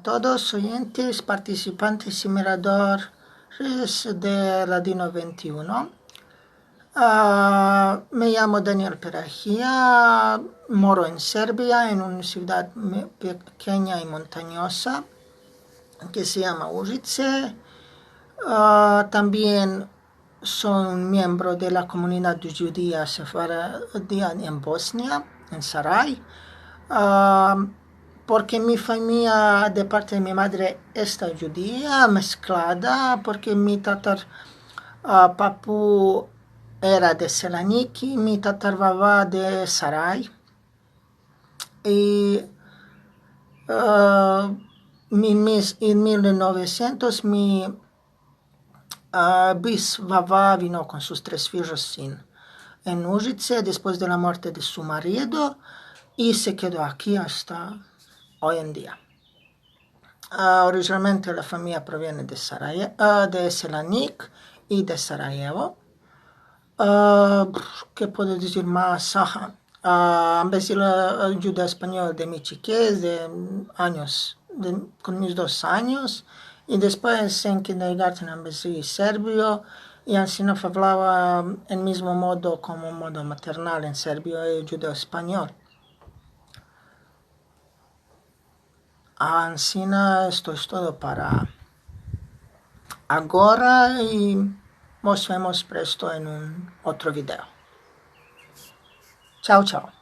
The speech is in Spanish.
Todos oyentes, participantes y miradores de Ladino 21. Me llamo Daniel Peragía, moro en Serbia, en una ciudad pequeña y montañosa que se llama Užice. También soy un miembro de la comunidad judía sefardía en Bosnia, en Saray. Porque mi familia de parte de mi madre está judía, mezclada, porque mi papu era de Selanik, mi tatarvava de Saray. Y en 1900 mi bisvava vino con sus 3 hijos en Užice después de la muerte de su marido y se quedó aquí hasta hoy en día. Originalmente la familia proviene de Selanik y de Sarajevo. ¿Qué puedo decir más? Empecé la ayuda española de mi chiquez, con mis 2 años, y después en kindergarten empecé serbio, y así no hablaba el mismo modo como modo maternal en serbio y judeo español. Así esto es todo para ahora y nos vemos presto en un otro video. Chao, chao.